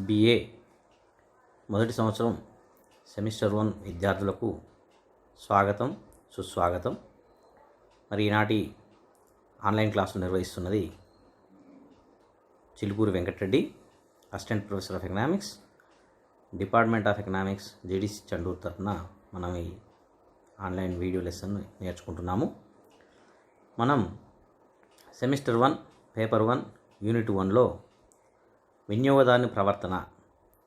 BA మొదటి సంవత్సరం semester 1 విద్యార్థులకు స్వాగతం, సుస్వాగతం. మరి ఈనాటి ఆన్లైన్ క్లాసులు నిర్వహిస్తున్నది Chilukuri Venkatareddy, assistant professor of economics, department of economics, GDC Chanduru తరఫున మనం ఈ ఆన్లైన్ వీడియో లెసన్ నేర్చుకుంటున్నాము. మనం సెమిస్టర్ 1 పేపర్ 1 యూనిట్ 1లో వినియోగదారుని ప్రవర్తన,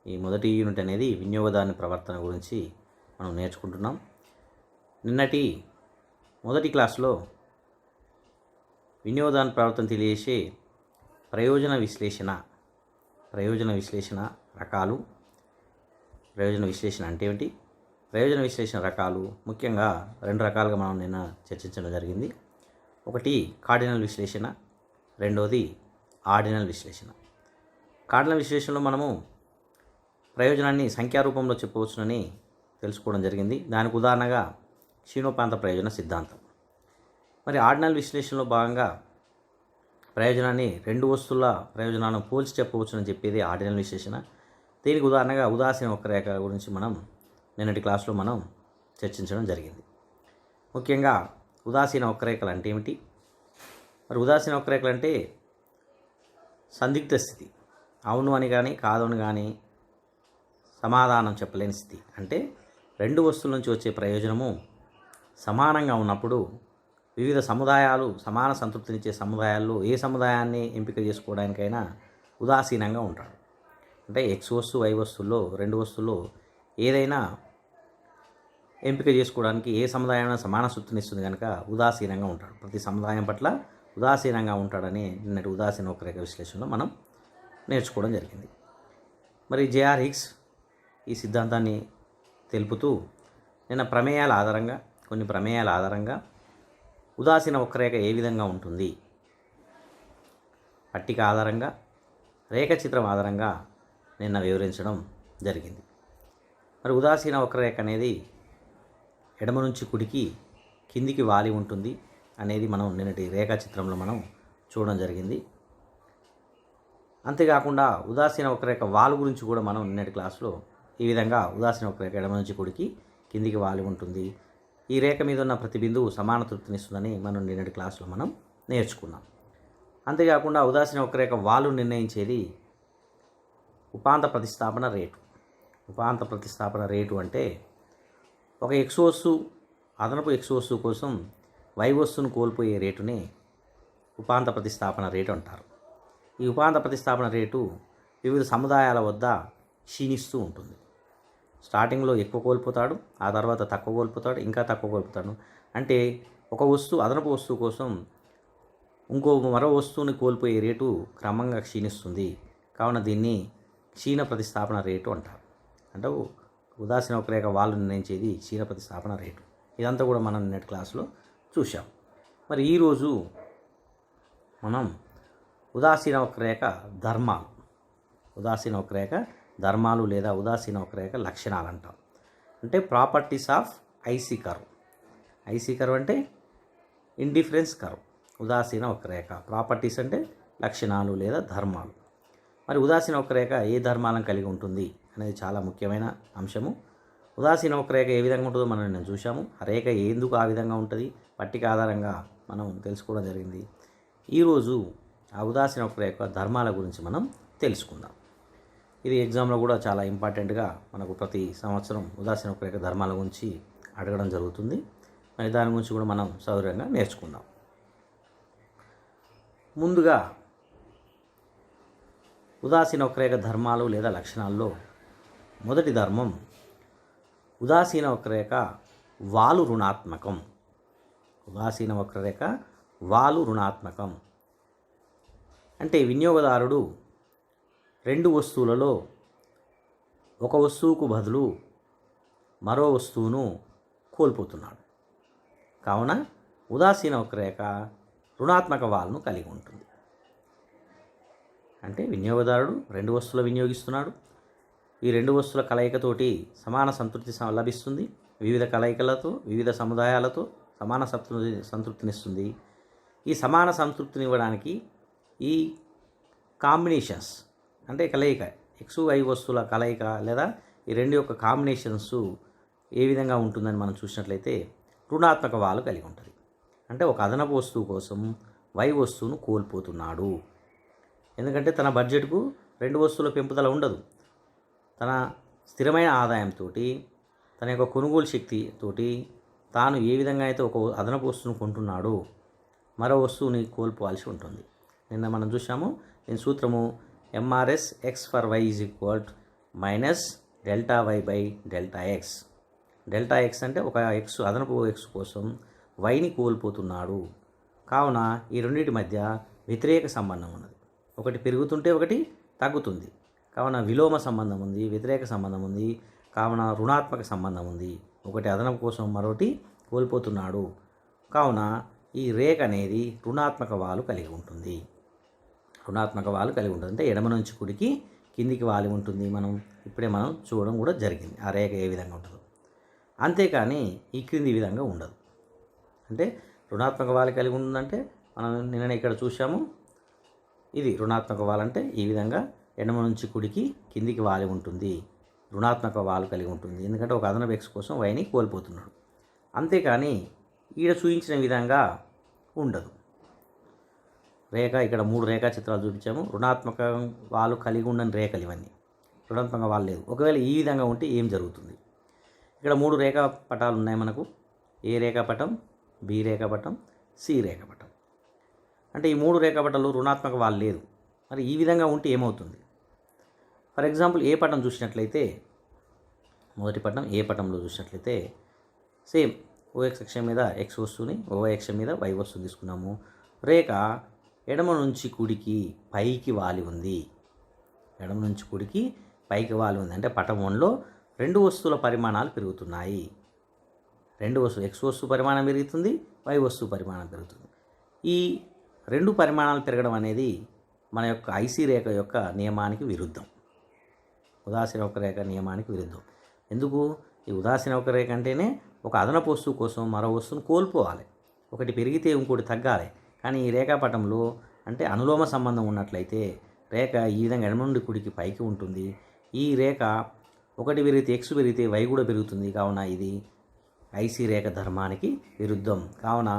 ఈ మొదటి యూనిట్ అనేది వినియోగదారుని ప్రవర్తన గురించి మనం నేర్చుకుంటున్నాం. నిన్నటి మొదటి క్లాస్లో వినియోగదారుని ప్రవర్తన తెలియజేసే ప్రయోజన విశ్లేషణ రకాలు, ప్రయోజన విశ్లేషణ అంటే ఏమిటి, ప్రయోజన విశ్లేషణ రకాలు ముఖ్యంగా రెండు రకాలుగా మనం నిన్న చర్చించడం జరిగింది. ఒకటి కార్డినల్ విశ్లేషణ, రెండవది ఆర్డినల్ విశ్లేషణ. కార్డినల్ విశ్లేషణలో మనము ప్రయోజనాన్ని సంఖ్యారూపంలో చెప్పవచ్చునని తెలుసుకోవడం జరిగింది. దానికి ఉదాహరణగా క్షీణోపాంత ప్రయోజన సిద్ధాంతం. మరి ఆర్డినల్ విశ్లేషణలో భాగంగా ప్రయోజనాన్ని రెండు వస్తువుల ప్రయోజనాలను పోల్చి చెప్పవచ్చునని చెప్పేది ఆర్డినల్ విశ్లేషణ. దీనికి ఉదాహరణగా ఉదాసీన వక్రరేఖ గురించి మనం నిన్నటి క్లాస్లో మనం చర్చించడం జరిగింది. ముఖ్యంగా ఉదాసీన వక్రరేఖలు అంటే ఏమిటి? మరి ఉదాసీన వక్రరేఖలు అంటే సందిగ్ధ స్థితి, అవును అని కానీ కాదు అని కానీ సమాధానం చెప్పలేని స్థితి. అంటే రెండు వస్తువుల నుంచి వచ్చే ప్రయోజనము సమానంగా ఉన్నప్పుడు వివిధ సముదాయాలు సమాన సంతృప్తినిచ్చే సముదాయాల్లో ఏ సముదాయాన్ని ఎంపిక చేసుకోవడానికైనా ఉదాసీనంగా ఉంటాడు. అంటే ఎక్స్ వస్తువు వై వస్తువుల్లో రెండు వస్తువుల్లో ఏదైనా ఎంపిక చేసుకోవడానికి ఏ సముదాయం సమాన తృప్తినిస్తుంది కనుక ఉదాసీనంగా ఉంటాడు. ప్రతి సముదాయం పట్ల ఉదాసీనంగా ఉంటాడని నిన్నటి ఉదాసీన వక్రరేఖ విశ్లేషణలో మనం నేర్చుకోవడం జరిగింది. మరి జేఆర్ హిగ్స్ ఈ సిద్ధాంతాన్ని తెలుపుతూ నిన్న కొన్ని ప్రమేయాల ఆధారంగా ఉదాసీన వక్రరేఖ ఏ విధంగా ఉంటుంది, పట్టిక ఆధారంగా, రేఖాచిత్రం ఆధారంగా నిన్న వివరించడం జరిగింది. మరి ఉదాసీన వక్రరేఖ అనేది ఎడమ నుంచి కుడికి కిందికి వాలి ఉంటుంది అనేది మనం నిన్నటి రేఖాచిత్రంలో మనం చూడడం జరిగింది. అంతేకాకుండా ఉదాసీన వక్రరేఖ వాలు గురించి కూడా మనం నిన్నటి క్లాసులో ఈ విధంగా ఉదాసీన వక్రరేఖ ఎడమ నుంచి కుడికి కిందికి వాలి ఉంటుంది, ఈ రేఖ మీద ఉన్న ప్రతి బిందువు సమాన తృప్తినిస్తుందని మనం నిన్నటి క్లాసులో మనం నేర్చుకున్నాం. అంతేకాకుండా ఉదాసీన వక్రరేఖ వాలు నిర్ణయించేది ఉపాంత ప్రతిస్థాపన రేటు. ఉపాంత ప్రతిస్థాపన రేటు అంటే ఒక ఎక్స్ వస్తువు అదనపు ఎక్స్ వస్తువు కోసం వై వస్తువును కోల్పోయే రేటుని ఉపాంత ప్రతిస్థాపన రేటు అంటారు. ఈ ఉపాంత ప్రతిస్థాపన రేటు వివిధ సముదాయాల వద్ద క్షీణిస్తూ ఉంటుంది. స్టార్టింగ్లో ఎక్కువ కోల్పోతాడు, ఆ తర్వాత తక్కువ కోల్పోతాడు, ఇంకా తక్కువ కోల్పోతాడు. అంటే ఒక వస్తువు అదనపు వస్తువు కోసం మరో వస్తువుని కోల్పోయే రేటు క్రమంగా క్షీణిస్తుంది. కావున దీన్ని క్షీణ ప్రతిస్థాపన రేటు అంటారు. అంటే ఉదాసీన వక్రరేఖ వాళ్ళు నిర్ణయించేది క్షీణ ప్రతిస్థాపన రేటు. ఇదంతా కూడా మనం నిన్నటి క్లాసులో చూసాం. మరి ఈరోజు మనం ఉదాసీన వక్రరేఖ ధర్మాలు లేదా ఉదాసీన వక్రరేఖ లక్షణాలు అంటాం. అంటే properties of IC curve. IC curve అంటే ఇండిఫరెన్స్ కర్వ్. ఉదాసీన వక్రరేఖ ప్రాపర్టీస్ అంటే లక్షణాలు లేదా ధర్మాలు. మరి ఉదాసీన వక్రరేఖ ఏ ధర్మాలను కలిగి ఉంటుంది అనేది చాలా ముఖ్యమైన అంశము. ఉదాసీన వక్రరేఖ ఏ విధంగా ఉంటుందో మనం నేను చూసాము. ఆ రేఖ ఎందుకు ఆ విధంగా ఉంటుంది పట్టిక ఆధారంగా మనం తెలుసుకోవడం జరిగింది. ఈరోజు ఆ ఉదాసీన వక్రరేఖ ధర్మాల గురించి మనం తెలుసుకుందాం. ఇది ఎగ్జామ్లో కూడా చాలా ఇంపార్టెంట్గా మనకు ప్రతి సంవత్సరం ఉదాసీన వక్రరేఖ ధర్మాల గురించి అడగడం జరుగుతుంది. మరి దాని గురించి కూడా మనం సౌకర్యంగా నేర్చుకుందాం. ముందుగా ఉదాసీన వక్రరేఖ ధర్మాలు లేదా లక్షణాల్లో మొదటి ధర్మం ఉదాసీన వక్రరేఖ వాలు రుణాత్మకం. ఉదాసీన వక్రరేఖ వాలు రుణాత్మకం అంటే వినియోగదారుడు రెండు వస్తువులలో ఒక వస్తువుకు బదులు మరో వస్తువును కోల్పోతున్నాడు. కావున ఉదాసీన వక్రరేఖ రుణాత్మక వాలును కలిగి ఉంటుంది. అంటే వినియోగదారుడు రెండు వస్తువులు వినియోగిస్తున్నాడు. ఈ రెండు వస్తువుల కలయికతోటి సమాన సంతృప్తి లభిస్తుంది. వివిధ కలయికలతో వివిధ సముదాయాలతో సమాన సంతృప్తినిస్తుంది. ఈ సమాన సంతృప్తినివ్వడానికి ఈ కాంబినేషన్స్ అంటే కలయిక ఎక్స్ వై వస్తువుల కలయిక లేదా ఈ రెండు యొక్క కాంబినేషన్స్ ఏ విధంగా ఉంటుందని మనం చూసినట్లయితే రుణాత్మక వాలు కలిగి ఉంటుంది. అంటే ఒక అదనపు వస్తువు కోసం వై వస్తువును కోల్పోతున్నాడు. ఎందుకంటే తన బడ్జెట్కు రెండు వస్తువుల పెంపుదల ఉండదు. తన స్థిరమైన ఆదాయంతో తన యొక్క కొనుగోలు శక్తితోటి తాను ఏ విధంగా అయితే ఒక అదనపు వస్తువును కొంటున్నాడో మరో వస్తువుని కోల్పోవాల్సి ఉంటుంది. నిన్న మనం చూసాము దీని సూత్రము MRS x for y is equal minus delta y by delta x. Delta x అంటే ఒక ఎక్స్ అదనపు ఎక్స్ కోసం వైని కోల్పోతున్నాడు. కావున ఈ రెండింటి మధ్య వ్యతిరేక సంబంధం ఉన్నది. ఒకటి పెరుగుతుంటే ఒకటి తగ్గుతుంది. కావున విలోమ సంబంధం ఉంది, వ్యతిరేక సంబంధం ఉంది. కావున రుణాత్మక సంబంధం ఉంది. ఒకటి అదనపు కోసం మరొకటి కోల్పోతున్నాడు. కావున ఈ రేఖ అనేది రుణాత్మక వాలు కలిగి ఉంటుంది. రుణాత్మక వాలు కలిగి ఉంటుంది అంటే ఎడమ నుంచి కుడికి కిందికి వాలి ఉంటుంది. ఇప్పుడే మనం చూడడం కూడా జరిగింది ఆ రేఖ ఏ విధంగా ఉంటుందో. అంతేకాని ఈ క్రింది విధంగా ఉండదు. అంటే రుణాత్మక వాలు కలిగి ఉంటుందంటే మనం నిన్న ఇక్కడ చూసాము. ఇది రుణాత్మక వాలు అంటే ఈ విధంగా ఎడమ నుంచి కుడికి కిందికి వాలి ఉంటుంది. రుణాత్మక వాలు కలిగి ఉంటుంది. ఎందుకంటే ఒక అదనపు ఎక్స్ కోసం వైని కోల్పోతున్నాడు. అంతేకాని ఈడ చూపించిన విధంగా ఉండదు. రేఖ ఇక్కడ 3 రేఖా చిత్రాలు చూపించాము. రుణాత్మక వాలు కలిగి ఉండని రేఖలు ఇవన్నీ. రుణాత్మక వాలు లేదు. ఒకవేళ ఈ విధంగా ఉంటే ఏం జరుగుతుంది? ఇక్కడ 3 రేఖా పటాలు ఉన్నాయి మనకు. ఏ రేఖాపటం, బి రేఖాపటం, సి రేఖాపటం. అంటే ఈ 3 రేఖాపటాలు రుణాత్మక వాలు లేదు. మరి ఈ విధంగా ఉంటే ఏమవుతుంది? ఫర్ ఎగ్జాంపుల్ ఏ పటం చూసినట్లయితే, మొదటి పటం ఏ పటంలో చూసినట్లయితే సేమ్ ఓఎక్స్ అక్షం మీద ఎక్స్ వస్తువుని, ఓవై అక్షం మీద వై వస్తువు తీసుకున్నాము. రేఖ ఎడమ నుంచి కుడికి పైకి వాలి ఉంది. ఎడమ నుంచి కుడికి పైకి వాలి ఉంది అంటే పటం 1లో 2 వస్తువుల పరిమాణాలు పెరుగుతున్నాయి. 2 వస్తువులు ఎక్స్ వస్తువు పరిమాణం పెరుగుతుంది, వై వస్తువు పరిమాణం పెరుగుతుంది. ఈ 2 పరిమాణాలు పెరగడం అనేది మన యొక్క ఐసీ రేఖ యొక్క నియమానికి విరుద్ధం. ఉదాసీన వక్రరేఖ నియమానికి విరుద్ధం. ఎందుకు? ఈ ఉదాసీన వక్రరేఖ అంటేనే ఒక అదనపు వస్తువు కోసం మరో వస్తువును కోల్పోవాలి. ఒకటి పెరిగితే ఇంకోటి తగ్గాలి. కానీ ఈ రేఖాపటంలో అంటే అనులోమ సంబంధం ఉన్నట్లయితే రేఖ ఈ విధంగా ఎడమ నుండి కుడికి పైకి ఉంటుంది. ఈ రేఖ ఒకటి పెరిగితే ఎక్స్ పెరిగితే వై కూడా పెరుగుతుంది. కావున ఇది ఐసీ రేఖ ధర్మానికి విరుద్ధం. కావున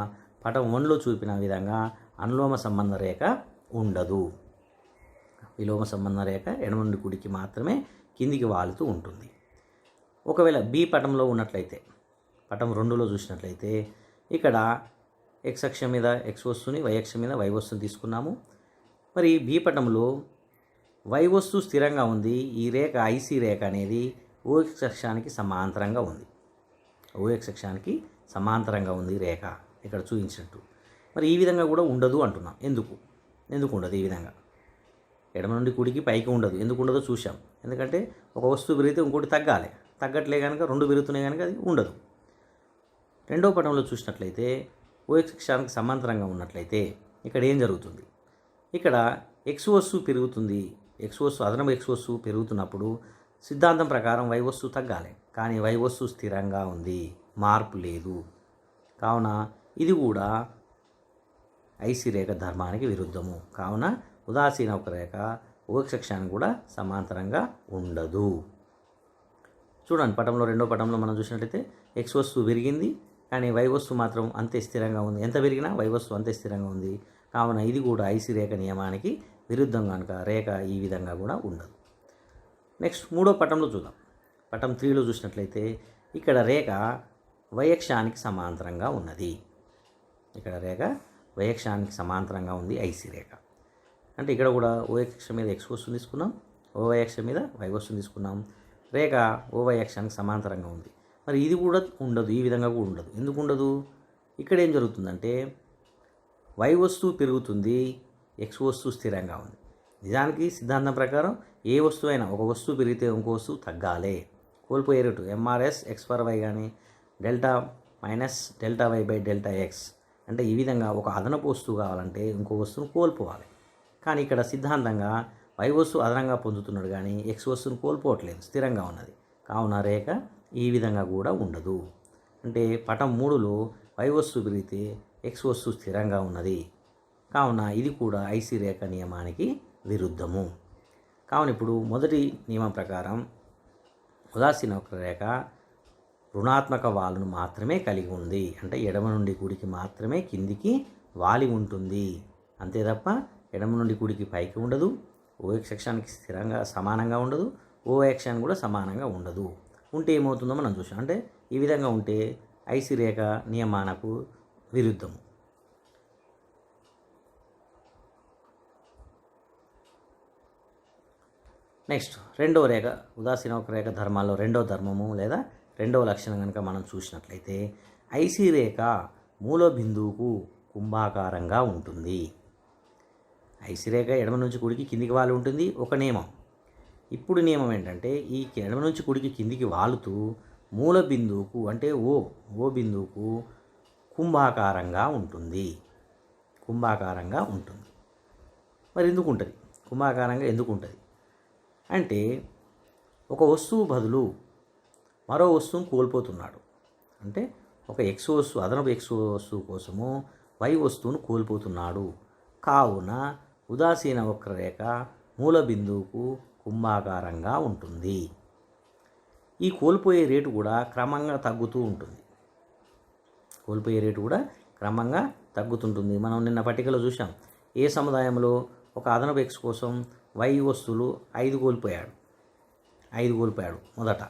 పటం 1లో చూపిన విధంగా అనులోమ సంబంధ రేఖ ఉండదు. విలోమ సంబంధ రేఖ ఎడమ నుండి కుడికి మాత్రమే కిందికి వాలుతూ ఉంటుంది. ఒకవేళ బి పటంలో ఉన్నట్లయితే, పటం 2లో చూసినట్లయితే ఇక్కడ ఎక్స్ అక్షం మీద ఎక్స్ వస్తువుని, వై అక్షం మీద వై వస్తువుని తీసుకున్నాము. మరి బి పటంలో వై వస్తువు స్థిరంగా ఉంది. ఈ రేఖ ఐసీ రేఖ అనేది ఓఎక్స్ అక్షానికి సమాంతరంగా ఉంది. ఓఎక్స్ అక్షానికి సమాంతరంగా ఉంది రేఖ ఇక్కడ చూపించినట్టు. మరి ఈ విధంగా కూడా ఉండదు అంటున్నాం. ఎందుకు ఉండదు ఈ విధంగా? ఎడమ నుండి కుడికి పైకి ఉండదు. ఎందుకు ఉండదో చూసాం. ఎందుకంటే ఒక వస్తువు పెరిగితే ఇంకోటి తగ్గాలి. తగ్గట్లే కనుక 2 పెరుగుతున్నాయి కనుక అది ఉండదు. రెండవ పటంలో చూసినట్లయితే ఓఎక్స్ అక్షానికి సమాంతరంగా ఉన్నట్లయితే ఇక్కడ ఏం జరుగుతుంది? ఇక్కడ ఎక్స్ వస్తువు పెరుగుతుంది. అదనపు ఎక్స్ వస్తువు పెరుగుతున్నప్పుడు సిద్ధాంతం ప్రకారం వై వస్తువు తగ్గాలి. కానీ వై వస్తువు స్థిరంగా ఉంది, మార్పు లేదు. కావున ఇది కూడా ఐసీ రేఖ ధర్మానికి విరుద్ధము. కావున ఉదాసీన వక్రరేఖ ఓఎక్స్ అక్షానికి కూడా సమాంతరంగా ఉండదు. చూడండి పటంలో, రెండో పటంలో మనం చూసినట్లయితే ఎక్స్ వస్తువు పెరిగింది కానీ వై వస్తువు మాత్రం అంతే స్థిరంగా ఉంది. ఎంత పెరిగినా వై వస్తువు అంతే స్థిరంగా ఉంది. కావున ఇది కూడా ఐసీ రేఖ నియమానికి విరుద్ధం కనుక రేఖ ఈ విధంగా కూడా ఉండదు. నెక్స్ట్ 3వ పటంలో చూద్దాం. పటం 3లో చూసినట్లయితే ఇక్కడ రేఖ వై అక్షానికి సమాంతరంగా ఉన్నది. ఇక్కడ రేఖ వై అక్షానికి సమాంతరంగా ఉంది ఐసీ రేఖ. అంటే ఇక్కడ కూడా ఓఎక్స్ అక్షం మీద ఎక్స్ వస్తువుని తీసుకున్నాం, ఓవై అక్షం మీద వై వస్తువుని తీసుకున్నాం. రేఖ ఓవై అక్షానికి సమాంతరంగా ఉంది. మరి ఇది కూడా ఉండదు, ఈ విధంగా కూడా ఉండదు. ఎందుకు ఉండదు? ఇక్కడ ఏం జరుగుతుందంటే వై వస్తువు పెరుగుతుంది, ఎక్స్ వస్తువు స్థిరంగా ఉంది. నిజానికి సిద్ధాంతం ప్రకారం ఏ వస్తువు అయినా ఒక వస్తువు పెరిగితే ఇంకో వస్తువు తగ్గాలి. కోల్పోయే rate MRS x for y కానీ delta minus delta y by delta x. అంటే ఈ విధంగా ఒక అదనపు వస్తువు కావాలంటే ఇంకో వస్తువును కోల్పోవాలి. కానీ ఇక్కడ సిద్ధాంతంగా వై వస్తువు అదనంగా పొందుతున్నాడు కానీ ఎక్స్ వస్తువును కోల్పోవట్లేదు, స్థిరంగా ఉన్నది. కావున రేఖ ఈ విధంగా కూడా ఉండదు. అంటే పటం 3లో వై వస్తువు పెరిగితే ఎక్స్ వస్తువు స్థిరంగా ఉన్నది. కావున ఇది కూడా ఐసీ రేఖ నియమానికి విరుద్ధము. కావున ఇప్పుడు మొదటి నియమం ప్రకారం ఉదాసీన వక్రరేఖ రుణాత్మక వాలును మాత్రమే కలిగి ఉంది. అంటే ఎడమ నుండి కుడికి మాత్రమే కిందికి వాలి ఉంటుంది, అంతే తప్ప ఎడమ నుండి కుడికి పైకి ఉండదు. ఓఎక్స్ అక్షానికి స్థిరంగా సమానంగా ఉండదు, ఓవై అక్షానికి కూడా సమానంగా ఉండదు. ఉంటే ఏమవుతుందో మనం చూసాం. అంటే ఈ విధంగా ఉంటే ఐసి రేఖ నియమానకు విరుద్ధము. నెక్స్ట్ రెండవ రేఖ, ఉదాసీన వక్రరేఖ ధర్మాల్లో రెండవ ధర్మము లేదా రెండవ లక్షణం కనుక మనం చూసినట్లయితే ఐసి రేఖ మూల బిందువుకు కుంభాకారంగా ఉంటుంది. ఐసి రేఖ ఎడమ నుంచి కుడికి కిందికి వాలి ఉంటుంది, ఒక నియమం. ఇప్పుడు నియమం ఏంటంటే ఈ ఎడమ నుంచి కుడికి కిందికి వాలుతూ మూల బిందువుకు అంటే ఓ బిందువుకు కుంభాకారంగా ఉంటుంది. కుంభాకారంగా ఉంటుంది. మరి ఎందుకు ఉంటుంది? కుంభాకారంగా ఎందుకు ఉంటుంది అంటే ఒక వస్తువు బదులు మరో వస్తువును కోల్పోతున్నాడు. అంటే ఒక ఎక్స్ వస్తువు, అదనపు ఎక్స్ వస్తువు కోసము వై వస్తువును కోల్పోతున్నాడు. కావున ఉదాసీన వక్రరేఖ మూల బిందువుకు కుంభాకారంగా ఉంటుంది. ఈ కోల్పోయే రేటు కూడా క్రమంగా తగ్గుతూ ఉంటుంది. తగ్గుతుంటుంది. మనం నిన్న పట్టికలో చూసాం. ఏ సముదాయంలో ఒక అదనపు ఎక్స్ కోసం వై వస్తువులు 5 కోల్పోయాడు మొదట.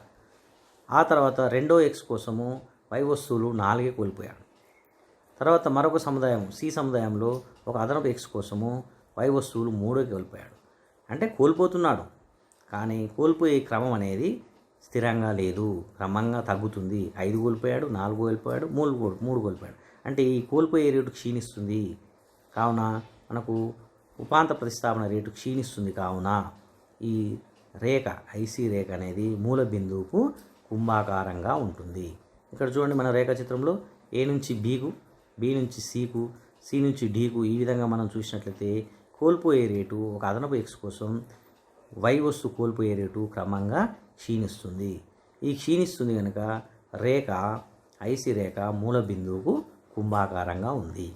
ఆ తర్వాత రెండో ఎక్స్ కోసము వై వస్తువులు 4 కోల్పోయాడు. తర్వాత మరొక సముదాయం సి సముదాయంలో ఒక అదనపు ఎక్స్ కోసము వై వస్తువులు 3 కోల్పోయాడు. అంటే కోల్పోతున్నాడు, కానీ కోల్పోయే క్రమం అనేది స్థిరంగా లేదు, క్రమంగా తగ్గుతుంది. 5 కోల్పోయాడు, 4 కోల్పోయాడు, 3 కోల్పోయాడు. అంటే ఈ కోల్పోయే రేటు క్షీణిస్తుంది. కావున మనకు ఉపాంత ప్రతిస్థాపన రేటు క్షీణిస్తుంది. కావున ఈ రేఖ ఐసి రేఖ అనేది మూల బిందువుకు కుంభాకారంగా ఉంటుంది. ఇక్కడ చూడండి, మన రేఖాచిత్రంలో ఏ నుంచి బీకు, బి నుంచి సికు, సి నుంచి డీకు ఈ విధంగా మనం చూసినట్లయితే కోల్పోయే రేటు ఒక అదనపు ఎక్స్ కోసం వై వస్తువు కోల్పోయే రేటు క్రమంగా క్షీణిస్తుంది. ఈ క్షీణిస్తుంది కనుక రేఖ ఐసి రేఖ మూల బిందువుకు కుంభాకారంగా ఉంది.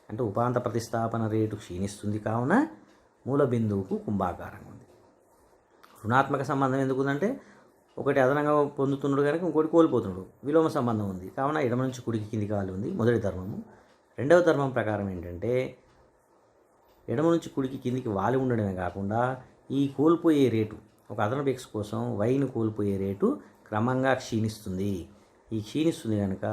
అంటే ఉపాంత ప్రతిస్థాపన రేటు క్షీణిస్తుంది, కావున మూల బిందువుకు కుంభాకారంగా ఉంది. రుణాత్మక సంబంధం ఎందుకుందంటే ఒకటి అదనంగా పొందుతున్నాడు కనుక ఇంకోటి కోల్పోతున్నాడు, విలోమ సంబంధం ఉంది. కావున ఎడమ నుంచి కుడికి కిందికి వాలి ఉంది, మొదటి ధర్మము. రెండవ ధర్మం ప్రకారం ఏంటంటే ఎడమ నుంచి కుడికి కిందికి వాలి ఉండడమే కాకుండా ఈ కోల్పోయే రేటు ఒక అదనపు ఎక్స్ కోసం వైని కోల్పోయే రేటు క్రమంగా క్షీణిస్తుంది. ఈ క్షీణిస్తుంది కనుక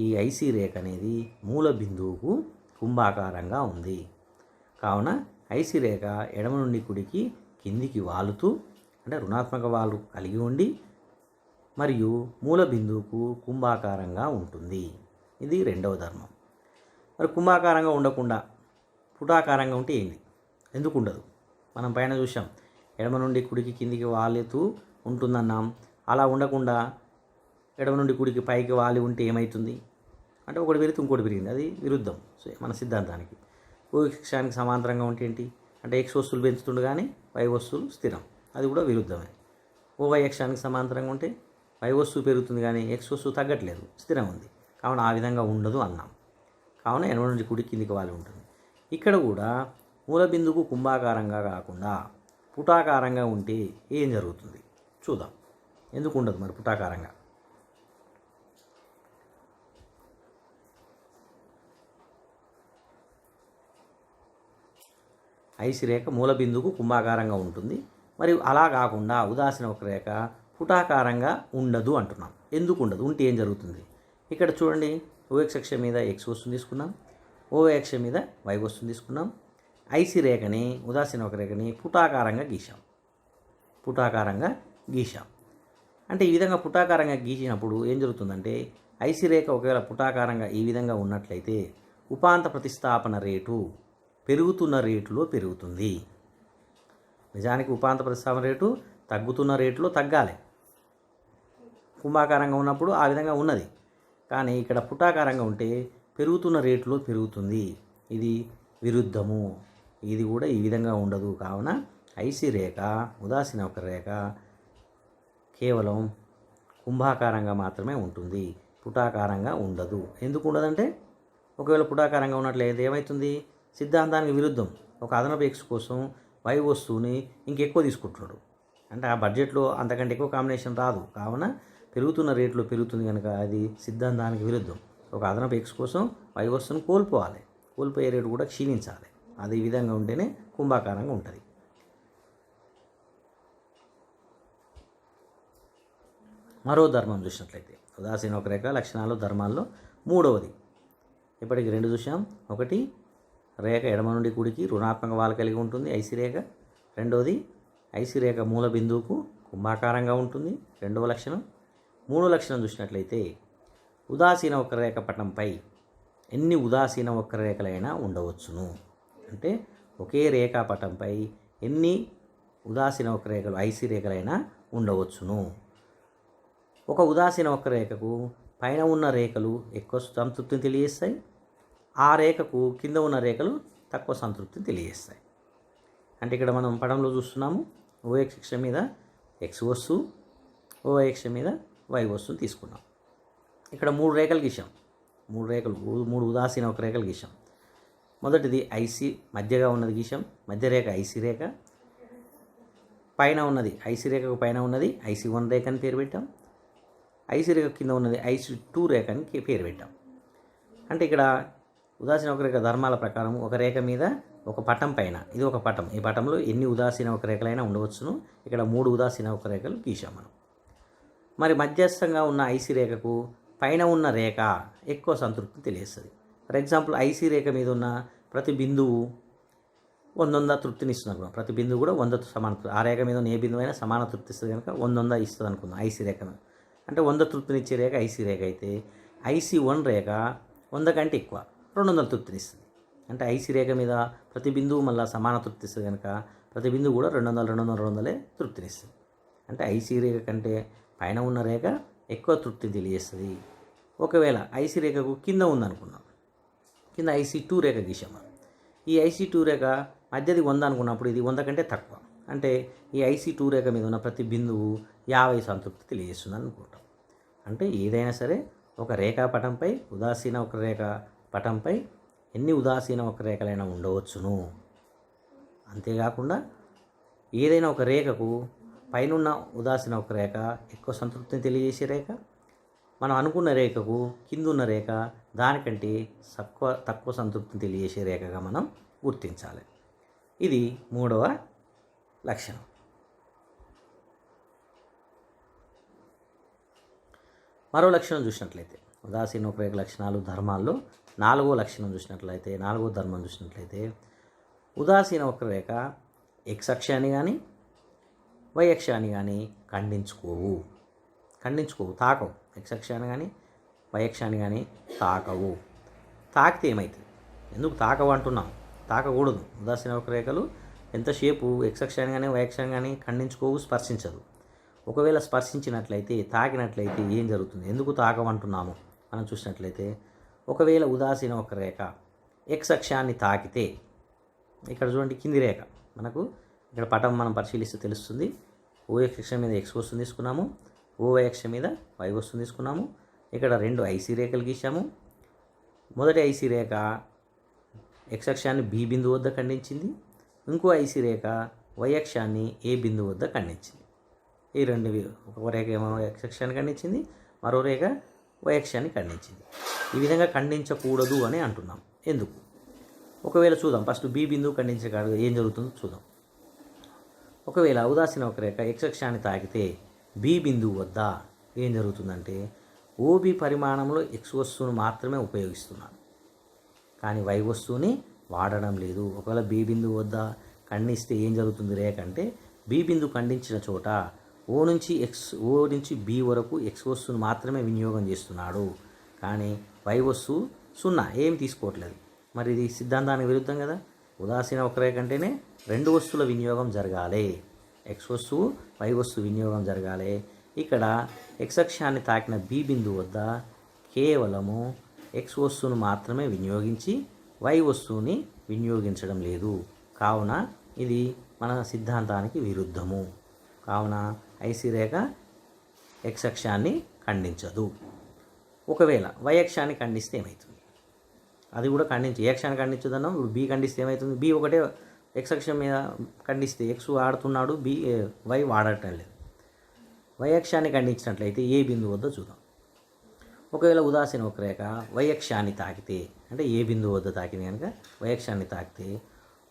ఈ ఐసి రేఖ అనేది మూల బిందువుకు కుంభాకారంగా ఉంది. కావున ఐసి రేఖ ఎడమ నుండి కుడికి కిందికి వాలుతూ అంటే రుణాత్మక వాలు కలిగి ఉండి మరియు మూల బిందువుకు కుంభాకారంగా ఉంటుంది. ఇది రెండవ ధర్మం. మరి కుంభాకారంగా ఉండకుండా పుటాకారంగా ఉంటే ఏంది? ఎందుకు ఉండదు? మనం పైన చూసాం, ఎడమ నుండి కుడికి కిందికి వాలుతూ ఉంటుందన్నాం. అలా ఉండకుండా ఎడమ నుండి కుడికి పైకి వాలి ఉంటే ఏమవుతుంది అంటే ఒకటి పెరిగితే ఇంకోటి పెరిగింది, అది విరుద్ధం మన సిద్ధాంతానికి. ఓ అక్షానికి సమాంతరంగా ఉంటే ఏంటి అంటే ఎక్స్ వస్తువులు పెంచుతుండు కానీ వై వస్తువులు స్థిరం, అది కూడా విరుద్ధమే. ఓ వై అక్షానికి సమాంతరంగా ఉంటే వై వస్తువు పెరుగుతుంది కానీ ఎక్స్ వస్తువు తగ్గట్లేదు, స్థిరం ఉంది. కావున ఆ విధంగా ఉండదు అన్నాం. కావున ఎడమ నుండి కుడి కిందికి వాలి ఉంటుంది. ఇక్కడ కూడా మూల బిందువుకు కుంభాకారంగా కాకుండా పుటాకారంగా ఉంటే ఏం జరుగుతుంది చూద్దాం. ఎందుకు ఉండదు మరి పుటాకారంగా? ఐసి రేఖ మూల బిందువుకు కుంభాకారంగా ఉంటుంది. మరియు అలా కాకుండా ఉదాసీన వక్రరేఖ పుటాకారంగా ఉండదు అంటున్నాం. ఎందుకు ఉండదు? ఉంటే ఏం జరుగుతుంది? ఇక్కడ చూడండి, ఓఎక్స్ అక్షం మీద ఎక్స్ వస్తువుని తీసుకున్నాం, ఓవై అక్షం మీద వై వస్తువుని తీసుకున్నాం. ఐసి రేఖని ఉదాసీన వక్రరేఖని పుటాకారంగా గీశాం. అంటే ఈ విధంగా పుటాకారంగా గీసినప్పుడు ఏం జరుగుతుందంటే ఐసి రేఖ ఒకవేళ పుటాకారంగా ఈ విధంగా ఉన్నట్లయితే ఉపాంత ప్రతిస్థాపన రేటు పెరుగుతున్న రేటులో పెరుగుతుంది. నిజానికి ఉపాంత ప్రతిస్థాపన రేటు తగ్గుతున్న రేటులో తగ్గాలి. కుంభాకారంగా ఉన్నప్పుడు ఆ విధంగా ఉన్నది, కానీ ఇక్కడ పుటాకారంగా ఉంటే పెరుగుతున్న రేటులో పెరుగుతుంది. ఇది విరుద్ధము. ఇది కూడా ఈ విధంగా ఉండదు. కావున ఐసి రేఖ ఉదాసీన వక్రరేఖ కేవలం కుంభాకారంగా మాత్రమే ఉంటుంది, పుటాకారంగా ఉండదు. ఎందుకు ఉండదంటే ఒకవేళ పుటాకారంగా ఉన్నట్లయితే ఏమవుతుంది? సిద్ధాంతానికి విరుద్ధం. ఒక అదనపు ఎక్స్ కోసం వై వస్తువుని ఇంకెక్కువ తీసుకుంటున్నాడు. అంటే ఆ బడ్జెట్లో అంతకంటే ఎక్కువ కాంబినేషన్ రాదు. కావున పెరుగుతున్న రేట్లో పెరుగుతుంది కనుక అది సిద్ధాంతానికి విరుద్ధం. ఒక అదనపు ఎక్స్ కోసం వై వస్తువుని కోల్పోవాలి. కోల్పోయే రేటు కూడా క్షీణించాలి. అది ఈ విధంగా ఉంటేనే కుంభాకారంగా ఉంటుంది. మరో ధర్మం చూసినట్లయితే ఉదాసీన వక్రరేఖ లక్షణాలు ధర్మాల్లో మూడవది. ఇప్పటికి 2 చూసాం. ఒకటి, రేఖ ఎడమ నుండి కుడికి రుణాత్మక వాలు కలిగి ఉంటుంది ఐసి రేఖ. రెండవది, ఐసి రేఖ మూల బిందువుకు కుంభాకారంగా ఉంటుంది, రెండవ లక్షణం. మూడో లక్షణం చూసినట్లయితే ఉదాసీన వక్రరేఖ పటంపై ఎన్ని ఉదాసీన వక్రరేఖలైనా ఉండవచ్చును. అంటే ఒకే రేఖా పటంపై ఎన్ని ఉదాసీన వక్రరేఖలు ఐసి రేఖలైనా ఉండవచ్చును. ఒక ఉదాసీన వక్రరేఖకు పైన ఉన్న రేఖలు ఎక్కువ సంతృప్తిని తెలియజేస్తాయి, ఆ రేఖకు కింద ఉన్న రేఖలు తక్కువ సంతృప్తిని తెలియజేస్తాయి. అంటే ఇక్కడ మనం పటంలో చూస్తున్నాము, ఓఎక్స్ అక్షం మీద ఎక్స్ వస్తువు, ఓవై అక్షం మీద వై వస్తువుని తీసుకున్నాం. ఇక్కడ 3 రేఖలు గీసాం, 3 ఉదాసీన వక్రరేఖలు గీసాం. మొదటిది ఐసి, మధ్యగా ఉన్నది గీసాం, మధ్య రేఖ ఐసి రేఖ. పైన ఉన్నది ఐసి రేఖకు పైన ఉన్నది ఐసి1 రేఖ అని పేరు పెట్టాం, ఐసి రేఖ కింద ఉన్నది ఐసి2 రేఖ అని పేరు పెట్టాం. అంటే ఇక్కడ ఉదాసీన వక్రరేఖ ధర్మాల ప్రకారం ఒక రేఖ మీద ఒక పటం పైన, ఇది ఒక పటం, ఈ పటంలో ఎన్ని ఉదాసీన వక్రరేఖలైనా ఉండవచ్చును. ఇక్కడ 3 ఉదాసీన వక్రరేఖలు గీసాం మనం. మరి మధ్యస్థంగా ఉన్న ఐసి రేఖకు పైన ఉన్న రేఖ ఎక్కువ సంతృప్తిని తెలియస్తుంది. ఫర్ ఎగ్జాంపుల్ ఐసి రేఖ మీద ఉన్న ప్రతి బిందువు 100 తృప్తిని ఇస్తుంది అనుకున్నాం. ప్రతి బిందువు కూడా 100 సమాన, ఆ రేఖ మీద ఏ బిందువు అయినా సమాన తృప్తి ఇస్తుంది కనుక 100 ఇస్తుంది అనుకుందాం ఐసి రేఖను. అంటే 100 తృప్తినిచ్చే రేఖ ఐసి రేఖ అయితే ఐసి1 రేఖ 100 కంటే ఎక్కువ 200 తృప్తినిస్తుంది. అంటే ఐసి రేఖ మీద ప్రతి బిందువు మళ్ళీ సమాన తృప్తి ఇస్తుంది కనుక ప్రతి బిందువు కూడా 200 తృప్తినిస్తుంది. అంటే ఐసి రేఖ కంటే పైన ఉన్న రేఖ ఎక్కువ తృప్తిని తెలియజేస్తుంది. ఒకవేళ ఐసి రేఖకు కింద ఉందనుకున్నాం, కింద ఐసి2 రేఖ గీసాం. ఈ ఐసి2 రేఖ మధ్యది 100 అనుకున్నప్పుడు ఇది 100 కంటే తక్కువ. అంటే ఈ ఐసి2 రేఖ మీద ఉన్న ప్రతి బిందువు 50 సంతృప్తి తెలియజేస్తుంది అనుకుంటాం. అంటే ఏదైనా సరే ఒక రేఖా పటంపై ఉదాసీన వక్రరేఖ పటంపై ఎన్ని ఉదాసీన వక్రరేఖలైనా ఉండవచ్చును. అంతేకాకుండా ఏదైనా ఒక రేఖకు పైనున్న ఉదాసీన వక్రరేఖ ఎక్కువ సంతృప్తిని తెలియజేసే రేఖ, మనం అనుకున్న రేఖకు కిందున్న రేఖ దానికంటే తక్కువ సంతృప్తిని తెలియజేసే రేఖగా మనం గుర్తించాలి. ఇది 3వ లక్షణం. మరో లక్షణం చూసినట్లయితే ఉదాసీన వక్రరేఖ లక్షణాలు ధర్మాల్లో 4వ లక్షణం చూసినట్లయితే, 4వ ధర్మం చూసినట్లయితే ఉదాసీన వక్రరేఖ ఎక్స్ అక్షాన్ని కానీ వై అక్షాన్ని కానీ ఖండించుకోవు, తాకవు. ఎక్స్ అక్షాన్ని కానీ వై అక్షాన్ని కానీ తాకవు. తాకితే ఏమవుతుంది? ఎందుకు తాకవు అంటున్నాం? తాకకూడదు. ఉదాసీన వక్రరేఖలు ఎంతసేపు ఎక్స్ అక్షాన్ని కానీ వై అక్షాన్ని కానీ ఖండించుకోవు, స్పర్శించదు. ఒకవేళ స్పర్శించినట్లయితే, తాకినట్లయితే ఏం జరుగుతుంది? ఎందుకు తాకమంటున్నాము మనం చూసినట్లయితే, ఒకవేళ ఉదాసీన వక్రరేఖ ఎక్స్ అక్షాన్ని తాకితే, ఇక్కడ చూడండి కింది రేఖ మనకు ఇక్కడ పటం మనం పరిశీలిస్తే తెలుస్తుంది. ఓఎక్స్ అక్షం మీద ఎక్స్ వస్తువుని తీసుకున్నాము, ఓవై అక్షం మీద వై వస్తువుని తీసుకున్నాము. ఇక్కడ 2 ఐసి రేఖలు గీసాము. మొదటి ఐసి రేఖ ఎక్స్ అక్షాన్ని బి బిందువు వద్ద ఖండించింది, ఇంకో ఐసి రేఖ వై అక్షాన్ని ఏ బిందువు వద్ద ఖండించింది. ఈ 2 ఒక రేఖ ఏమో ఎక్స్ అక్షాన్ని ఖండించింది, మరో రేఖ వై అక్షాన్ని ఖండించింది. ఈ విధంగా ఖండించకూడదు అని అంటున్నాం. ఎందుకు? ఒకవేళ చూద్దాం. ఫస్ట్ బి బిందువు ఖండించే కాదు ఏం జరుగుతుందో చూద్దాం. ఒకవేళ ఉదాసీన వక్రరేఖ ఎక్స్ అక్షాన్ని తాకితే బి బిందువు వద్ద ఏం జరుగుతుందంటే, ఓబి పరిమాణంలో ఎక్స్ వస్తువును మాత్రమే ఉపయోగిస్తున్నాను, కానీ వై వస్తువుని వాడడం లేదు. ఒకవేళ బి బిందువు వద్ద ఖండిస్తే ఏం జరుగుతుంది రేఖ అంటే, బి బిందువు ఖండించిన చోట ఓ నుంచి బి వరకు ఎక్స్ వస్తువును మాత్రమే వినియోగం చేస్తున్నాడు, కానీ వై వస్తువు 0 ఏం తీసుకోవట్లేదు. మరి ఇది సిద్ధాంతానికి విరుద్ధం కదా. ఉదాసీన వక్రరేఖ అంటేనే 2 వస్తువుల వినియోగం జరగాలి, ఎక్స్ వస్తువు వై వస్తువు వినియోగం జరగాలి. ఇక్కడ ఎక్స్ అక్షాన్ని తాకిన బి బిందువు వద్ద కేవలము ఎక్స్ వస్తువును మాత్రమే వినియోగించి వై వస్తువుని వినియోగించడం లేదు. కావున ఇది మన సిద్ధాంతానికి విరుద్ధము. కావున ఐసి రేఖ ఎక్స్ అక్షాన్ని ఖండించదు. ఒకవేళ వై అక్షాన్ని ఖండిస్తే ఏమవుతుంది? అది కూడా ఏ అక్షాన్ని ఖండించదన్నాం. ఇప్పుడు బి ఖండిస్తే ఏమవుతుంది? బి ఒకటే ఎక్స్ అక్షం మీద ఖండిస్తే ఎక్స్ వాడుతున్నాడు, వై వాడటం లేదు. వై అక్షాన్ని ఖండించినట్లయితే ఏ బిందువు వద్ద చూద్దాం. ఒకవేళ ఉదాసీన వక్రరేఖ వై అక్షాన్ని తాకితే, అంటే ఏ బిందువు వద్ద తాకింది కనుక వై అక్షాన్ని తాకితే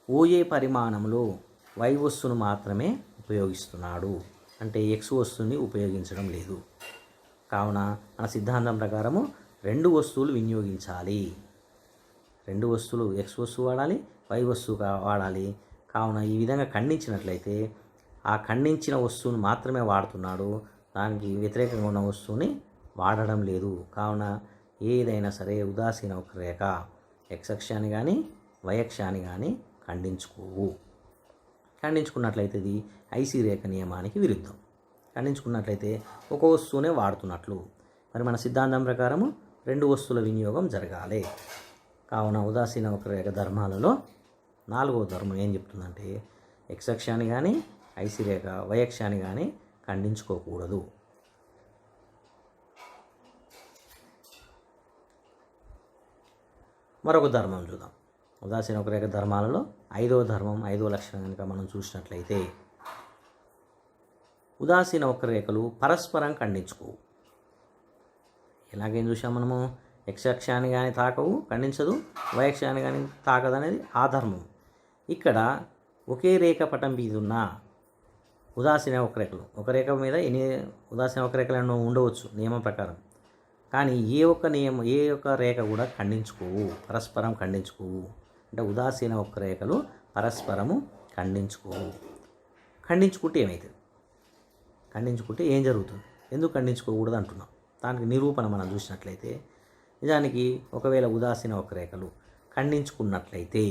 ఓఏ పరిమాణంలో వై వస్తువును మాత్రమే ఉపయోగిస్తున్నాడు, అంటే ఎక్స్ వస్తువుని ఉపయోగించడం లేదు. కావున మన సిద్ధాంతం ప్రకారము 2 వస్తువులు వినియోగించాలి. 2 వస్తువులు, ఎక్స్ వస్తువు వాడాలి, వై వస్తువు వాడాలి. కావున ఈ విధంగా ఖండించినట్లయితే ఆ ఖండించిన వస్తువును మాత్రమే వాడుతున్నాడు, దానికి వ్యతిరేకంగా ఉన్న వస్తువుని వాడడం లేదు. కావున ఏదైనా సరే ఉదాసీన వక్రరేఖ ఎక్స్ అక్షాన్ని కానీ వై అక్షాన్ని కానీ ఖండించుకోవు. ఖండించుకున్నట్లయితే ఇది ఐసీ రేఖ నియమానికి విరుద్ధం. ఖండించుకున్నట్లయితే ఒక వస్తువునే వాడుతున్నట్లు. మరి మన సిద్ధాంతం ప్రకారము 2 వస్తువుల వినియోగం జరగాలి. కావున ఉదాసీన వక్రరేఖ ధర్మాలలో 4వ ధర్మం ఏం చెప్తుందంటే ఎక్స్ అక్షాన్ని కానీ ఐసీ రేఖ వై అక్షాన్ని కానీ ఖండించుకోకూడదు. మరొక ధర్మం చూద్దాం. ఉదాసీన వక్రరేఖ ధర్మాలలో 5వ ధర్మం, 5వ లక్షణం కనుక మనం చూసినట్లయితే ఉదాసీన వక్రరేఖలు పరస్పరం ఖండించుకోవు. ఎలాగేం చూసాం మనము, ఎక్స్ అక్షాన్ని కానీ తాకవు, ఖండించదు, వై అక్షాన్ని కానీ తాకదు అనేది ఆ ధర్మం. ఇక్కడ ఒకే రేఖ పటం మీద ఉన్న ఉదాసీన వక్రరేఖలు, ఒక రేఖ మీద ఎన్ని ఉదాసీన వక్రరేఖలు ఉండవచ్చు నియమం ప్రకారం, కానీ ఏ ఒక్క రేఖ కూడా ఖండించుకోవు, పరస్పరం ఖండించుకోవు. అంటే ఉదాసీన వక్రరేఖలు పరస్పరము ఖండించుకోవు. ఖండించుకుంటే ఏమవుతుంది, ఖండించుకుంటే ఏం జరుగుతుంది, ఎందుకు ఖండించుకోకూడదు అంటున్నాం. దానికి నిరూపణ మనం చూసినట్లయితే నిజానికి ఒకవేళ ఉదాసీన వక్రరేఖలు ఖండించుకున్నట్లయితే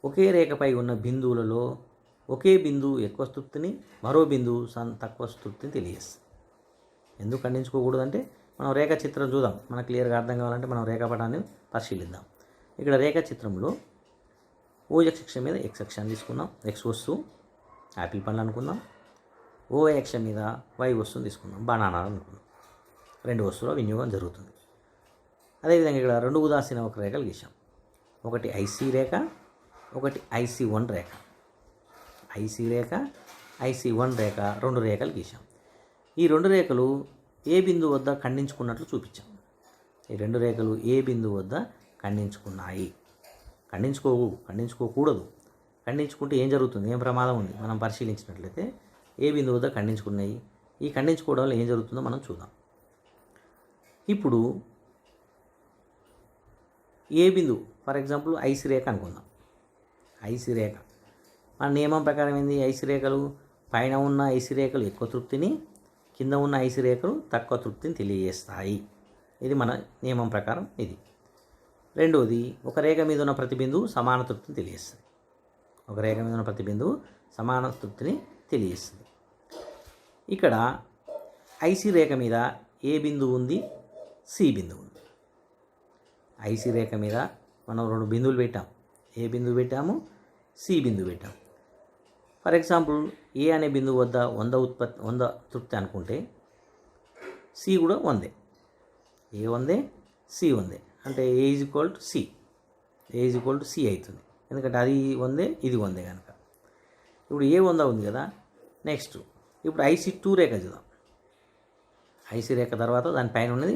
ఒకే రేఖపై ఉన్న బిందువులలో ఒకే బిందువు ఎక్కువ తృప్తిని, మరో బిందువు తక్కువ తృప్తిని తెలియజేస్తుంది. ఎందుకు ఖండించుకోకూడదంటే మనం రేఖా చిత్రం చూద్దాం. మనకు క్లియర్గా అర్థం కావాలంటే మనం రేఖాపటాన్ని పరిశీలిద్దాం. ఇక్కడ రేఖా చిత్రంలో ఓ అక్షం మీద ఎక్స్ అక్షాన్ని తీసుకుందాం, ఎక్స్ వస్తువు యాపిల్ పండ్లు అనుకుందాం. ఓ అక్షం మీద వై వస్తువుని తీసుకుందాం, బనానాలు అనుకుందాం. 2 వస్తువుల వినియోగం జరుగుతుంది. అదేవిధంగా ఇక్కడ 2 ఉదాసీన వక్రరేఖలు గీసాం. ఒకటి ఐసీ రేఖ, ఒకటి IC1 రేఖ. ఐసీ రేఖ, IC1 రేఖ, 2 రేఖలు గీసాం. ఈ 2 రేఖలు ఏ బిందువు వద్ద ఖండించుకున్నట్లు చూపించాం. ఈ 2 రేఖలు ఏ బిందువు వద్ద ఖండించుకున్నాయి. ఖండించుకోకూడదు. ఖండించుకుంటే ఏం జరుగుతుంది, ఏం ప్రమాదం ఉంది మనం పరిశీలించినట్లయితే ఏ బిందువు వద్ద ఖండించుకున్నాయి. ఈ ఖండించుకోవడం వల్ల ఏం జరుగుతుందో మనం చూద్దాం. ఇప్పుడు ఏ బిందువు, ఫర్ ఎగ్జాంపుల్ ఐసీ రేఖ అనుకుందాం. ఐసీ రేఖ మన నియమం ప్రకారం ఏంది, ఐసీ రేఖలు పైన ఉన్న ఐసీ రేఖలు ఎక్కువ తృప్తిని, కింద ఉన్న ఐసీ రేఖలు తక్కువ తృప్తిని తెలియజేస్తాయి. ఇది మన నియమం ప్రకారం ఇది. రెండోది, ఒక రేఖ మీద ఉన్న ప్రతి బిందువు సమాన తృప్తిని తెలియజేస్తుంది. ఒక రేఖ మీద ఉన్న ప్రతి బిందువు సమాన తృప్తిని తెలియజేస్తుంది. ఇక్కడ ఐసీ రేఖ మీద ఏ బిందువు ఉంది, సి బిందువు ఉంది. ఐసీ రేఖ మీద మనం 2 బిందువులు పెట్టాం. ఏ బిందువు పెట్టాము, సి బిందువు పెట్టాం. ఫర్ ఎగ్జాంపుల్ ఏ అనే బిందువు వద్ద 100 తృప్తి అనుకుంటే సి కూడా 100. ఏ 100, సి 100, అంటే a is equal to c. A is equal to c అవుతుంది, ఎందుకంటే అది 100, ఇది 100 కనుక. ఇప్పుడు ఏ 100 ఉంది కదా. నెక్స్ట్ ఇప్పుడు IC2 రేఖ చూద్దాం. ఐసీ రేఖ తర్వాత దానిపైన ఉన్నది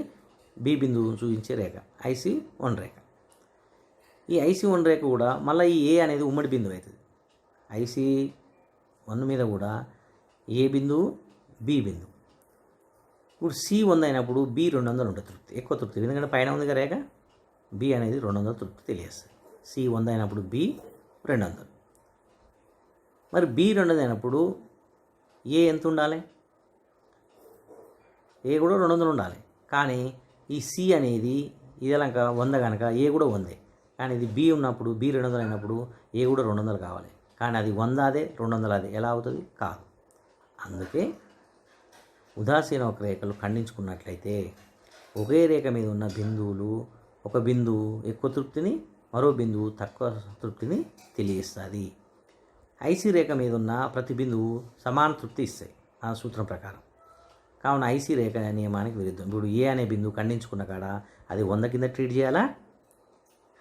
బి బిందువు చూపించే రేఖ IC1 రేఖ. ఈ IC1 రేఖ కూడా మళ్ళీ ఈ ఏ అనేది ఉమ్మడి బిందువు అవుతుంది. IC1 మీద కూడా ఏ బిందువు, బి బిందువు. ఇప్పుడు సి 100 అయినప్పుడు బి 200 ఉంటుంది తృప్తి, ఎక్కువ తృప్తి, ఎందుకంటే పైన ఉంది రేఖ. బి అనేది 200 తృప్తి తెలియజేస్తుంది. సి 100 అయినప్పుడు బి 200. మరి బి 200 అయినప్పుడు ఏ ఎంత ఉండాలి, ఏ కూడా 200 ఉండాలి. కానీ ఈ సి అనేది ఇది కనుక 100 కనుక ఏ కూడా 100. కానీ ఇది బి ఉన్నప్పుడు బి 200 అయినప్పుడు ఏ కూడా 200 కావాలి. కానీ అది 100 అదే 200 అదే, ఎలా అవుతుంది, కాదు. అందుకే ఉదాసీన వక్రరేఖలు ఖండించుకున్నట్లయితే ఒకే రేఖ మీద ఉన్న బిందువులు, ఒక బిందువు ఎక్కువ తృప్తిని, మరో బిందువు తక్కువ తృప్తిని తెలియజేస్తుంది. ఐసీ రేఖ మీద ఉన్న ప్రతి బిందువు సమాన తృప్తి ఇస్తాయి ఆ సూత్రం ప్రకారం. కావున ఐసీ రేఖ నియమానికి విరుద్ధం. ఇప్పుడు ఏ అనే బిందువు ఖండించుకున్న కాడ అది 100 కింద ట్రీట్ చేయాలా,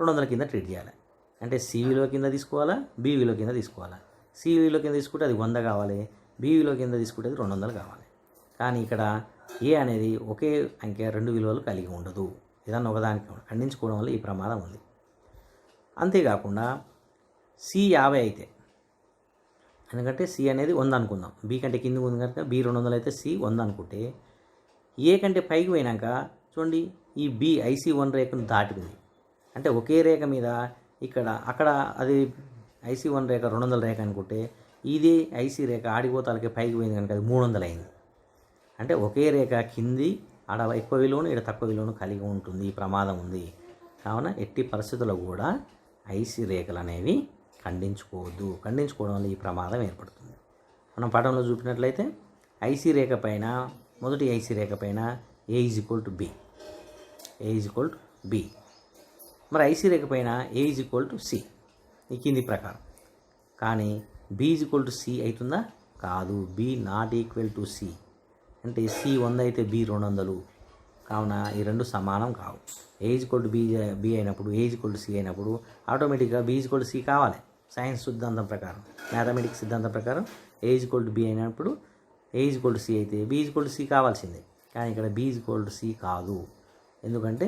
200 కింద ట్రీట్ చేయాలి. అంటే సివిలో కింద తీసుకోవాలా, బీవీలో కింద తీసుకోవాలా. సివిలో కింద తీసుకుంటే అది 100 కావాలి, బీవీలో కింద తీసుకుంటే అది 200 కావాలి. కానీ ఇక్కడ ఏ అనేది ఒకే అంకె 2 విలువలు కలిగి ఉండదు. ఏదన్నా ఒకదానికి ఖండించుకోవడం వల్ల ఈ ప్రమాదం ఉంది. అంతేకాకుండా సి 50 అయితే, ఎందుకంటే సి అనేది 100 అనుకుందాం, బి కంటే కిందికి ఉంది కనుక బి 200 అయితే సి 100 అనుకుంటే, ఏ కంటే పైకి పోయినాక చూడండి ఈ బి IC1 రేఖను దాటింది. అంటే ఒకే రేఖ మీద అక్కడ అది IC1 రేఖ 200 రేఖ అనుకుంటే, ఇది IC రేఖ ఆడిపోతాలకి పైకి పోయింది కనుక అది 300 అయింది. అంటే ఒకే రేఖ కింది ఆడ ఎక్కువ విలువను ఇక్కడ తక్కువ విలువను కలిగి ఉంటుంది. ఈ ప్రమాదం ఉంది. కావున ఎట్టి పరిస్థితుల్లో కూడా IC రేఖలు అనేవి ఖండించుకోవద్దు. ఖండించుకోవడం వల్ల ఈ ప్రమాదం ఏర్పడుతుంది. మనం పటంలో చూపినట్లయితే IC రేఖ పైన, మొదటి IC రేఖ పైన A = B, మరి IC రేఖ పైన A = C ఈ కింది ప్రకారం. కానీ B = C అవుతుందా? కాదు. B ≠ C. అంటే C 100 అయితే B 200. కావున ఈ రెండు సమానం కావు. A = B అయినప్పుడు, A = C అయినప్పుడు ఆటోమేటిక్గా B = C కావాలి. సైన్స్ సిద్ధాంతం ప్రకారం, మ్యాథమెటిక్స్ సిద్ధాంతం ప్రకారం A = B అయినప్పుడు A = C అయితే B = C కావాల్సిందే. కానీ ఇక్కడ B = C కాదు. ఎందుకంటే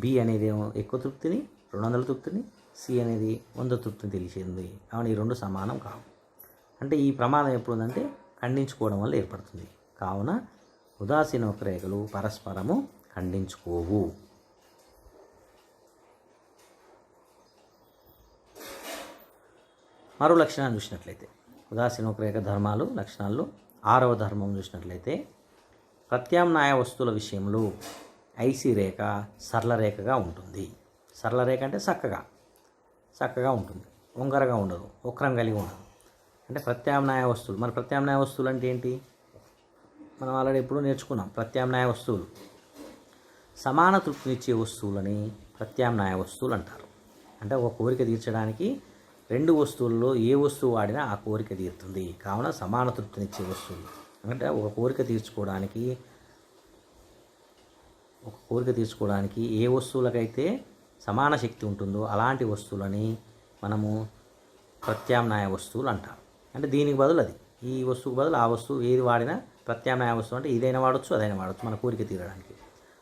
B అనేది ఎక్కువ తృప్తిని, 200 తృప్తిని, C అనేది 100 తృప్తిని తెలిసింది. కావున ఈ రెండు సమానం కావు. అంటే ఈ ప్రమాదం ఎప్పుడు ఉందంటే ఖండించుకోవడం వల్ల ఏర్పడుతుంది. కావున ఉదాసీన వక్రరేఖలు పరస్పరము ఖండించుకోవు. మరో లక్షణాన్ని చూసినట్లయితే, ఉదాసీన వక్రరేఖ ధర్మాలు, లక్షణాల్లో 6వ ధర్మం చూసినట్లయితే, ప్రత్యామ్నాయ వస్తువుల విషయంలో IC రేఖ సరళ రేఖగా ఉంటుంది. సరళ రేఖ అంటే చక్కగా ఉంటుంది, వంకరగా ఉండదు, వక్రం కలిగి ఉండదు. అంటే ప్రత్యామ్నాయ వస్తువులు. మరి ప్రత్యామ్నాయ వస్తువులు అంటే ఏంటి? మనం ఆల్రెడీ ఎప్పుడూ నేర్చుకున్నాం. ప్రత్యామ్నాయ వస్తువులు సమాన తృప్తినిచ్చే వస్తువులని ప్రత్యామ్నాయ వస్తువులు అంటారు. అంటే ఒక కోరిక తీర్చడానికి 2 వస్తువుల్లో ఏ వస్తువు వాడినా ఆ కోరిక తీరుతుంది. కావున సమాన తృప్తినిచ్చే వస్తువులు. అంటే ఒక కోరిక తీర్చుకోవడానికి ఏ వస్తువులకైతే సమాన శక్తి ఉంటుందో అలాంటి వస్తువులని మనము ప్రత్యామ్నాయ వస్తువులు అంటారు. అంటే దీనికి బదులు అది, ఈ వస్తువుకు బదులు ఆ వస్తువు ఏది వాడినా ప్రత్యామ్నాయ వస్తువు. అంటే ఇదైనా వాడచ్చు, అదైనా వాడచ్చు మన కోరిక తీరడానికి.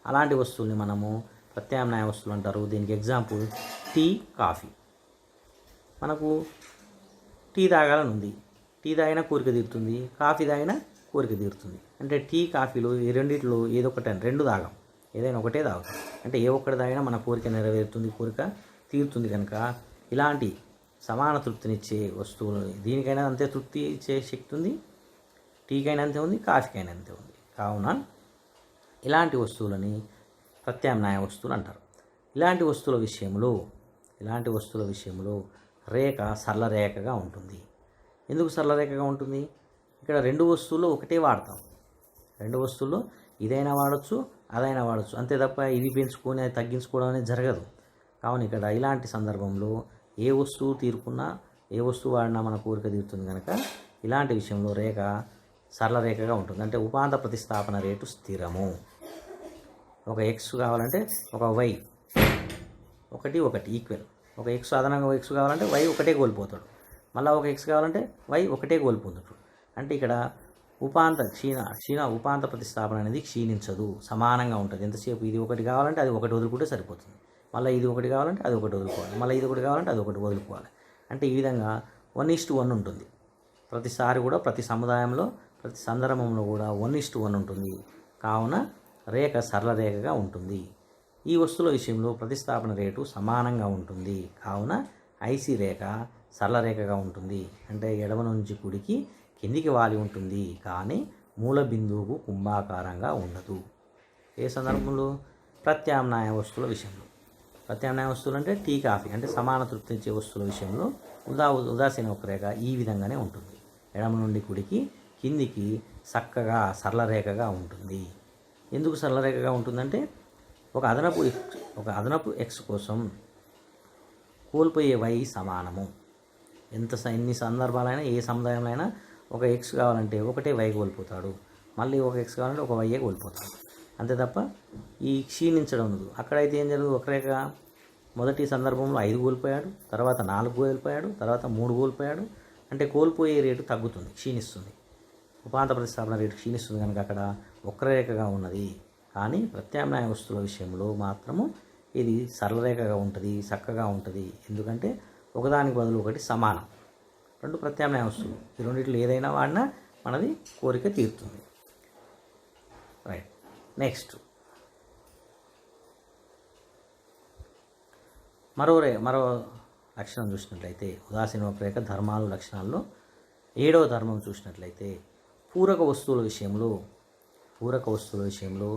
అలాంటి వస్తువుల్ని మనము ప్రత్యామ్నాయ వస్తువులు అంటారు. దీనికి ఎగ్జాంపుల్ టీ, కాఫీ. మనకు టీ తాగాలని ఉంది, టీ తాగినా కోరిక తీరుతుంది, కాఫీ తాగినా కోరిక తీరుతుంది. అంటే టీ, కాఫీలు ఈ రెండిట్లో ఏదో ఒకటి అని 2 తాగాం, ఏదైనా ఒకటే తాగుతాం. అంటే ఏ ఒక్కటి తాగినా మన కోరిక నెరవేరుతుంది, కోరిక తీరుతుంది. కనుక ఇలాంటి సమాన తృప్తినిచ్చే వస్తువులు, దీనికైనా అంతే తృప్తి ఇచ్చే శక్తి ఉంది, టీకైనా అంతే ఉంది, కాఫీకైనా అంతే ఉంది. కావున ఇలాంటి వస్తువులని ప్రత్యామ్నాయ వస్తువులు అంటారు. ఇలాంటి వస్తువుల విషయంలో రేఖ సరళ రేఖగా ఉంటుంది. ఎందుకు సరళ రేఖగా ఉంటుంది? ఇక్కడ 2 వస్తువుల్లో ఒకటే వాడతాం. 2 వస్తువుల్లో ఇదైనా వాడచ్చు, అదైనా వాడచ్చు. అంతే తప్ప ఇది పెంచుకొని అది తగ్గించుకోవడం అనేది జరగదు. కావున ఇక్కడ ఇలాంటి సందర్భంలో ఏ వస్తువు తీరుకున్నా, ఏ వస్తువు వాడినా మన కోరిక తీరుతుంది. కనుక ఇలాంటి విషయంలో రేఖ సరళ రేఖగా ఉంటుంది. అంటే ఉపాంత ప్రతిస్థాపన రేటు స్థిరము. ఒక X కావాలంటే ఒక Y 1 ఈక్వల్. ఒక X అదనంగా X కావాలంటే Y ఒకటే కోల్పోతాడు. మళ్ళీ ఒక X కావాలంటే Y ఒకటే కోల్పోతాడు. అంటే ఇక్కడ ఉపాంత ప్రతిస్థాపన అనేది క్షీణించదు, సమానంగా ఉంటుంది. ఎంతసేపు ఇది 1 కావాలంటే అది 1 వదులుకుంటే సరిపోతుంది. మళ్ళీ ఇది 1 కావాలంటే అది 1 వదులుకోవాలి, మళ్ళీ ఇది 1 కావాలంటే అది 1 వదులుకోవాలి. అంటే ఈ విధంగా 1:1 ఉంటుంది. ప్రతిసారి కూడా, ప్రతి సముదాయంలో, ప్రతి సందర్భంలో కూడా 1:1 ఉంటుంది. కావున రేఖ సరళ రేఖగా ఉంటుంది. ఈ వస్తువుల విషయంలో ప్రతిస్థాపన రేటు సమానంగా ఉంటుంది. కావున IC రేఖ సరళ రేఖగా ఉంటుంది. అంటే ఎడమ నుంచి కుడికి కిందికి వాలి ఉంటుంది, కానీ మూల బిందువుకు కుంభాకారంగా ఉండదు. ఏ సందర్భంలో? ప్రత్యామ్నాయ వస్తువుల విషయంలో. ప్రత్యామ్నాయ వస్తువులు అంటే టీ, కాఫీ అంటే సమాన తృప్తినిచ్చే వస్తువుల విషయంలో ఉదాసీన వక్రరేఖ ఈ విధంగానే ఉంటుంది. ఎడమ నుండి కుడికి కిందికి చక్కగా సరళ రేఖగా ఉంటుంది. ఎందుకు సరళ రేఖగా ఉంటుందంటే ఒక అదనపు X కోసం కోల్పోయే Y సమానము. ఎన్ని సందర్భాలైనా, ఏ సముదాయంలో అయినా ఒక X కావాలంటే ఒకటే Y కోల్పోతాడు, మళ్ళీ ఒక X కావాలంటే ఒక Y కోల్పోతాడు. అంతే తప్ప ఈ క్షీణించడం ఉండదు. అక్కడైతే ఏం జరగదు, వక్రరేఖ మొదటి సందర్భంలో 5 కోల్పోయాడు, తర్వాత 4 కోల్పోయాడు, తర్వాత 3 కోల్పోయాడు. అంటే కోల్పోయే రేటు తగ్గుతుంది, క్షీణిస్తుంది. ఉపాంత ప్రతిస్థాపన రేటు క్షీణిస్తుంది కనుక అక్కడ వక్రరేఖగా ఉన్నది. కానీ ప్రత్యామ్నాయ వస్తువుల విషయంలో మాత్రము ఇది సరళరేఖగా ఉంటుంది, చక్కగా ఉంటుంది. ఎందుకంటే ఒకదానికి బదులు ఒకటి సమానం. రెండు ప్రత్యామ్నాయ వస్తువులు, ఈ రెండిట్లో ఏదైనా వాడినా మనది కోరిక తీరుతుంది. రైట్. నెక్స్ట్ మరో లక్షణం చూసినట్లయితే ఉదాసీన వక్రరేఖ ధర్మాలు లక్షణాల్లో 7వ ధర్మం చూసినట్లయితే పూరక వస్తువుల విషయంలో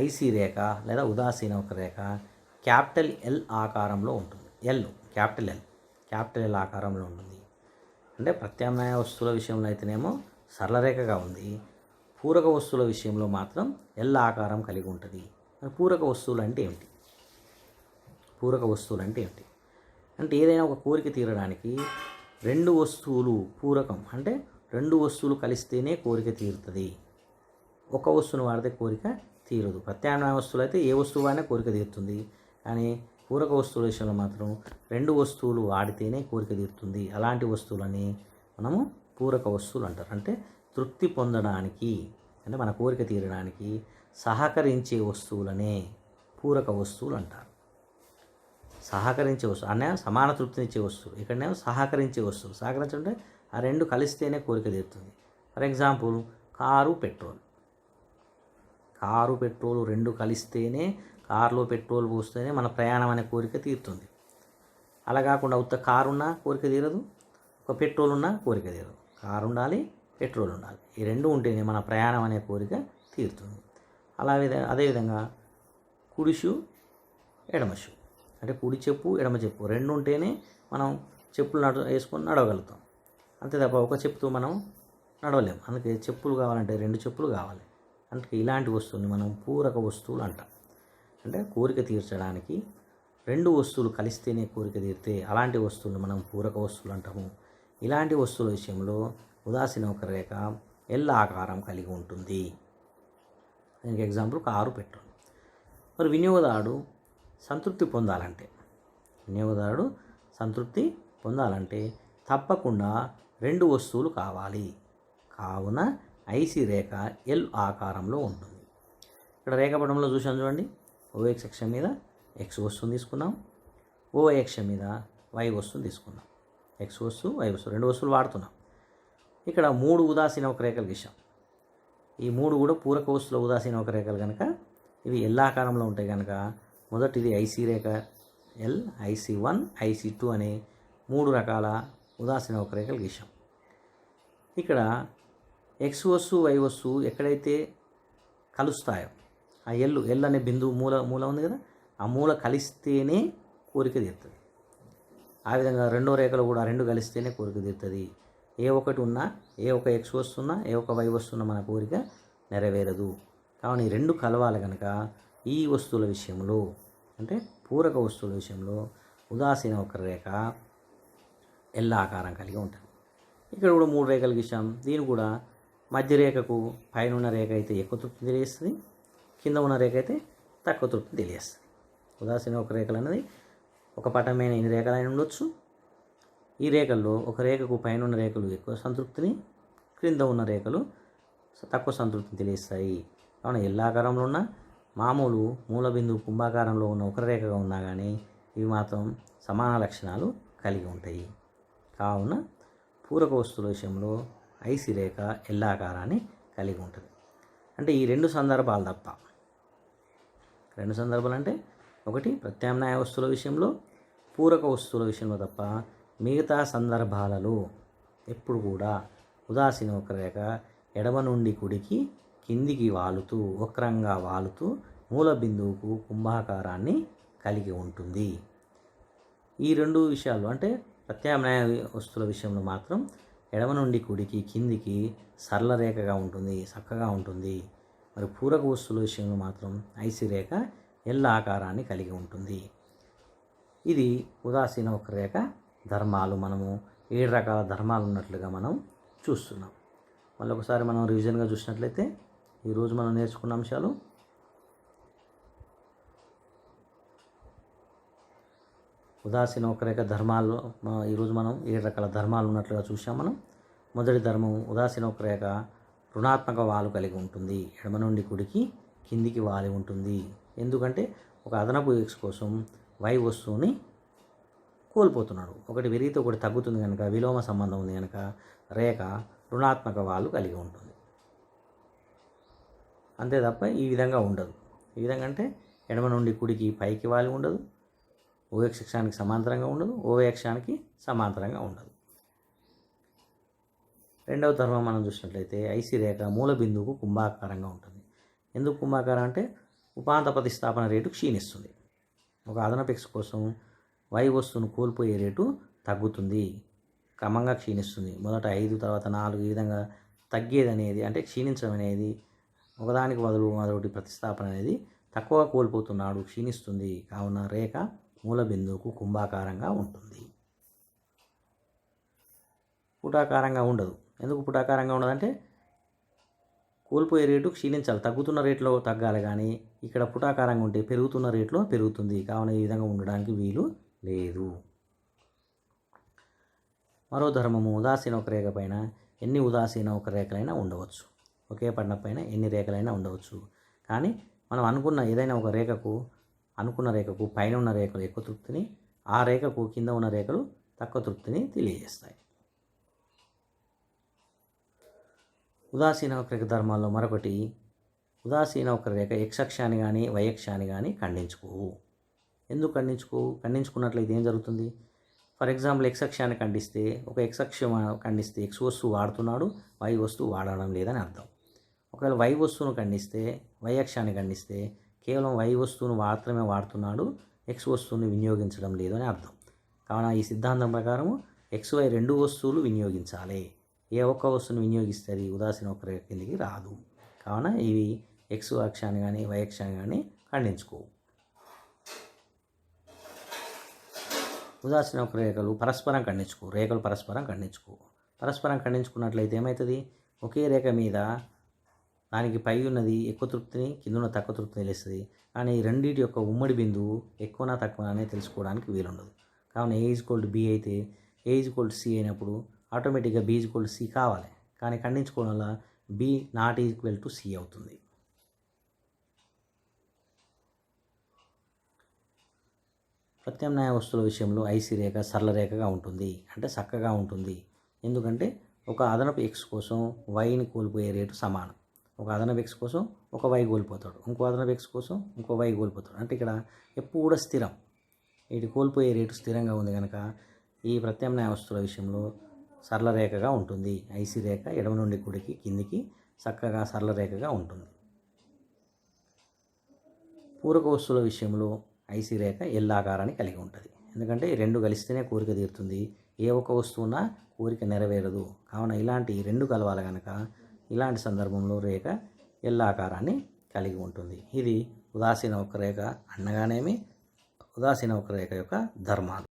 ఐసీ రేఖ లేదా ఉదాసీన వక్రరేఖ క్యాపిటల్ ఎల్ ఆకారంలో ఉంటుంది. క్యాపిటల్ ఎల్ ఆకారంలో ఉంటుంది. అంటే ప్రత్యామ్నాయ వస్తువుల విషయంలో అయితేనేమో సరళరేఖగా ఉంది, పూరక వస్తువుల విషయంలో మాత్రం ఎల్ ఆకారం కలిగి ఉంటుంది. పూరక వస్తువులు అంటే ఏమిటి? అంటే ఏదైనా ఒక కోరిక తీరడానికి రెండు వస్తువులు పూరకం, అంటే రెండు వస్తువులు కలిస్తేనే కోరిక తీరుతుంది. ఒక వస్తువును వాడితే కోరిక తీరదు. ప్రత్యామ్నాయ వస్తువులు అయితే ఏ వస్తువు అయినా కోరిక తీరుతుంది. కానీ పూరక వస్తువుల విషయంలో మాత్రం రెండు వస్తువులు వాడితేనే కోరిక తీరుతుంది. అలాంటి వస్తువులని మనము పూరక వస్తువులు అంటారు. అంటే తృప్తి పొందడానికి, అంటే మన కోరిక తీరడానికి సహకరించే వస్తువులనే పూరక వస్తువులు అంటారు. సహకరించే వస్తువు అనే సమాన తృప్తినిచ్చే వస్తువు, ఇక్కడనేమో సహకరించే వస్తువు. సహకరించంటే ఆ రెండు కలిస్తేనే కోరిక తీరుతుంది. ఫర్ ఎగ్జాంపుల్ కారు పెట్రోలు రెండు కలిస్తేనే, కారులో పెట్రోల్ పోస్తేనే మన ప్రయాణం అనే కోరిక తీరుతుంది. అలా కాకుండా ఉత్త కారు ఉన్నా కోరిక తీరదు, ఒక పెట్రోల్ ఉన్నా కోరిక తీరదు. కారు ఉండాలి, పెట్రోల్ ఉండాలి. ఈ రెండు ఉంటేనే మన ప్రయాణం అనే కోరిక తీరుతుంది. అదేవిధంగా కుడి షూ ఎడమ షూ, అంటే కుడి చెప్పు ఎడమ చెప్పు రెండు ఉంటేనే మనం చెప్పులు వేసుకొని నడవగలుగుతాం. అంతే తప్ప ఒక చెప్పుతో మనం నడవలేం. అందుకే చెప్పులు కావాలంటే రెండు చెప్పులు కావాలి. అందుకే ఇలాంటి వస్తువుని మనం పూరక వస్తువులు అంటాం. అంటే కోరిక తీర్చడానికి రెండు వస్తువులు కలిస్తేనే కోరిక తీరితే అలాంటి వస్తువులను మనం పూరక వస్తువులు అంటాము. ఇలాంటి వస్తువుల విషయంలో ఉదాసీన వక్రరేఖ ఎల్ ఆకారం కలిగి ఉంటుంది. దీనికి ఎగ్జాంపుల్ కారు పెట్రోల్. మరి వినియోగదారుడు సంతృప్తి పొందాలంటే తప్పకుండా రెండు వస్తువులు కావాలి. కావున ఐసీ రేఖ ఎల్ ఆకారంలో ఉంటుంది. ఇక్కడ రేఖాపటంలో చూసాను చూడండి. OX అక్షం మీద X వస్తువుని తీసుకున్నాం, OY అక్షం మీద Y వస్తువుని తీసుకున్నాం. X వస్తువు, Y వస్తువు రెండు వస్తువులు వాడుతున్నాం. ఇక్కడ 3 ఉదాసీన వక్రరేఖలు గీసాం. ఈ 3 కూడా పూరక వస్తువుల ఉదాసీన వక్రరేఖలు కనుక ఇవి ఎల్ ఆకారంలో ఉంటాయి కనుక మొదటిది ఐసీ రేఖ ఎల్, IC1, IC2 అనే 3 రకాల ఉదాసీన వక్రరేఖలు గీసాం. ఇక్కడ X వస్తువు, Y వస్తువు ఎక్కడైతే కలుస్తాయో ఆ ఎల్ అనే బిందువు మూల ఉంది కదా, ఆ మూల కలిస్తేనే కోరిక తీరుతుంది. ఆ విధంగా రెండో రేఖలో కూడా రెండు కలిస్తేనే కోరిక తీరుతుంది. ఏ ఒకటి ఉన్నా, ఏ ఒక X వస్తున్నా, ఏ ఒక Y వస్తున్నా మన కోరిక నెరవేరదు. కావున ఈ రెండు కలవాలి కనుక ఈ వస్తువుల విషయంలో, అంటే పూరక వస్తువుల విషయంలో ఉదాసీన వక్రరేఖ ఎల్ ఆకారం కలిగి ఉంటుంది. ఇక్కడ కూడా 3 రేఖలు గీసాం. దీని కూడా మధ్య రేఖకు పైన ఉన్న రేఖ అయితే ఎక్కువ తృప్తి తెలియస్తుంది, కింద ఉన్న రేఖ అయితే తక్కువ తృప్తి తెలియస్తుంది. ఉదాసీన వక్రరేఖలు అనేది ఒక పటం మీద ఎన్ని రేఖలైనా ఉండొచ్చు. ఈ రేఖల్లో ఒక రేఖకు పైన ఉన్న రేఖలు ఎక్కువ సంతృప్తిని, క్రింద ఉన్న రేఖలు తక్కువ సంతృప్తిని తెలియస్తాయి. కావున ఎల్ ఆకారంలో ఉన్న మామూలు మూల బిందువు కుంభాకారంలో ఉన్న ఒక రేఖగా ఉన్నా కానీ ఇవి మాత్రం సమాన లక్షణాలు కలిగి ఉంటాయి. కావున పూరక వస్తువుల విషయంలో ఐసీ రేఖ ఎల్ ఆకారాన్ని కలిగి ఉంటుంది. అంటే ఈ రెండు సందర్భాలు తప్ప, రెండు సందర్భాలు అంటే ఒకటి ప్రత్యామ్నాయ వస్తువుల విషయంలో, పూరక వస్తువుల విషయంలో తప్ప మిగతా సందర్భాలలో ఎప్పుడు కూడా ఉదాసీన వక్రరేఖ ఎడమ నుండి కుడికి కిందికి వక్రంగా వాలుతూ మూల బిందువుకు కుంభాకారాన్ని కలిగి ఉంటుంది. ఈ రెండు విషయాలు అంటే ప్రత్యామ్నాయ వస్తువుల విషయంలో మాత్రం ఎడమ నుండి కుడికి కిందికి సరళ రేఖగా ఉంటుంది, చక్కగా ఉంటుంది. మరి పూరక వస్తువుల విషయంలో మాత్రం ఐసీ రేఖ ఎల్ ఆకారాన్ని కలిగి ఉంటుంది. ఇది ఉదాసీన వక్రరేఖ ధర్మాలు. మనము 7 రకాల ధర్మాలు ఉన్నట్లుగా మనం చూస్తున్నాం. మళ్ళీ ఒకసారి మనం రివిజన్గా చూసినట్లయితే ఈరోజు మనం నేర్చుకున్న అంశాలు: ఉదాసీన వక్రరేఖ ధర్మాల్లో ఈరోజు మనం 7 రకాల ధర్మాలు ఉన్నట్లుగా చూసాం మనం. మొదటి ధర్మం ఉదాసీన వక్రరేఖ రుణాత్మక వాలు కలిగి ఉంటుంది. ఎడమ నుండి కుడికి కిందికి వాలి ఉంటుంది. ఎందుకంటే ఒక అదనపు ఎక్స్ కోసం వై వస్తువుని కోల్పోతున్నాడు. ఒకటి పెరిగితే ఒకటి తగ్గుతుంది కనుక విలోమ సంబంధం ఉంది కనుక రేఖ రుణాత్మక వాలు కలిగి ఉంటుంది. అంతే తప్ప ఈ విధంగా ఉండదు. ఈ విధంగా అంటే ఎడమ నుండి కుడికి పైకి వాలి ఉండదు, ఓఎక్స్ అక్షానికి సమాంతరంగా ఉండదు, ఓవై అక్షానికి సమాంతరంగా ఉండదు. రెండవ ధర్మం మనం చూసినట్లయితే ఐసి రేఖ మూల బిందువుకు కుంభాకారంగా ఉంటుంది. ఎందుకు కుంభాకారం అంటే ఉపాంత ప్రతిస్థాపన రేటు క్షీణిస్తుంది. ఒక అదనపు ఎక్స్ కోసం వై వస్తువును కోల్పోయే రేటు తగ్గుతుంది, క్రమంగా క్షీణిస్తుంది. మొదట 5 తర్వాత 4 ఈ విధంగా తగ్గేది అనేది అంటే క్షీణించడం అనేది ఒకదానికి మొదటి ప్రతిస్థాపన అనేది తక్కువగా కోల్పోతున్నాడు, క్షీణిస్తుంది. కావున రేఖ మూల బిందువుకు కుంభాకారంగా ఉంటుంది. పుటాకారంగా ఉండదు. ఎందుకు పుటాకారంగా ఉండదంటే కోల్పోయే రేటు క్షీణించాలి, తగ్గుతున్న రేట్లో తగ్గాలి. కానీ ఇక్కడ పుటాకారంగా ఉంటే పెరుగుతున్న రేట్లో పెరుగుతుంది. కావున ఈ విధంగా ఉండడానికి వీలు లేదు. మరో ధర్మము ఉదాసీన వక్రరేఖ పైన ఎన్ని ఉదాసీన వక్రరేఖలైనా ఉండవచ్చు. ఒకే పట్నం పైన ఎన్ని రేఖలైనా ఉండవచ్చు. కానీ మనం అనుకున్న ఏదైనా ఒక అనుకున్న రేఖకు పైన ఉన్న రేఖలు ఎక్కువ తృప్తిని, ఆ రేఖకు కింద ఉన్న రేఖలు తక్కువ తృప్తిని తెలియజేస్తాయి. ఉదాసీన వక్రరేఖ ధర్మాల్లో మరొకటి, ఉదాసీన వక్రరేఖ ఎక్స్ అక్షాన్ని కానీ వై అక్షాన్ని కానీ ఖండించుకోవు. ఎందుకు ఖండించుకున్నట్లయితే ఏం జరుగుతుంది? ఫర్ ఎగ్జాంపుల్ ఎక్స్ అక్షాన్ని ఖండిస్తే, ఒక ఎక్స్ అక్షం ఖండిస్తే ఎక్స్ వస్తువు వాడుతున్నాడు, వై వస్తువు వాడడం లేదని అర్థం. ఒకవేళ వై వస్తువును ఖండిస్తే, వై అక్షాన్ని ఖండిస్తే కేవలం వై వస్తువును మాత్రమే వాడుతున్నాడు, ఎక్స్ వస్తువుని వినియోగించడం లేదు అని అర్థం. కావున ఈ సిద్ధాంతం ప్రకారం ఎక్స్ వై రెండు వస్తువులు వినియోగించాలి. ఏ ఒక్క వస్తువుని వినియోగిస్తే అది ఉదాసీన వక్రరేఖ కిందికి రాదు. కావున ఇవి ఎక్స్ అక్షాన్ని కానీ వై అక్షాన్ని కానీ ఖండించుకోవు. ఉదాసీన వక్రరేఖలు పరస్పరం ఖండించుకో, రేఖలు పరస్పరం ఖండించుకున్నట్లయితే ఏమవుతుంది? ఒకే రేఖ మీద దానికి పై ఉన్నది ఎక్కువ తృప్తిని, కింద ఉన్న తక్కువ తృప్తిని తెలుస్తుంది. కానీ ఈ రెండింటి యొక్క ఉమ్మడి బిందువు ఎక్కువనా తక్కువ అనేది తెలుసుకోవడానికి వీలుండదు. కావున A=B అయితే A=C అయినప్పుడు ఆటోమేటిక్గా B=C కావాలి. కానీ ఖండించుకోవడం వల్ల B=C అవుతుంది. ప్రత్యామ్నాయ వస్తువుల విషయంలో ఐసి రేఖ సరళ రేఖగా ఉంటుంది, అంటే చక్కగా ఉంటుంది. ఎందుకంటే ఒక అదనపు ఎక్స్ కోసం వైని కోల్పోయే రేటు సమానం. ఒక అదనపు ఎక్స్ కోసం ఒక వై కోల్పోతాడు, ఇంకో అదనపు ఎక్స్ కోసం ఇంకో వై కోల్పోతాడు. అంటే ఇక్కడ ఎప్పుడు కూడా స్థిరం, వీటి కోల్పోయే రేటు స్థిరంగా ఉంది కనుక ఈ ప్రత్యామ్నాయ వస్తువుల విషయంలో సరళ రేఖగా ఉంటుంది. ఐసి రేఖ ఎడమ నుండి కుడికి కిందికి చక్కగా సరళ రేఖగా ఉంటుంది. పూరక వస్తువుల విషయంలో ఐసి రేఖ ఎల్ ఆకారాన్ని కలిగి ఉంటుంది. ఎందుకంటే ఈ రెండు కలిస్తేనే కోరిక తీరుతుంది. ఏ ఒక్క వస్తువున్నా కోరిక నెరవేరదు. కావున ఇలాంటి రెండు కలవాలి కనుక ఇలాంటి సందర్భంలో రేఖ ఎల్ ఆకారాన్ని కలిగి ఉంటుంది. ఇది ఉదాసీన వక్రరేఖ అనగానేమి ఉదాసీన వక్రరేఖ యొక్క ధర్మాలు.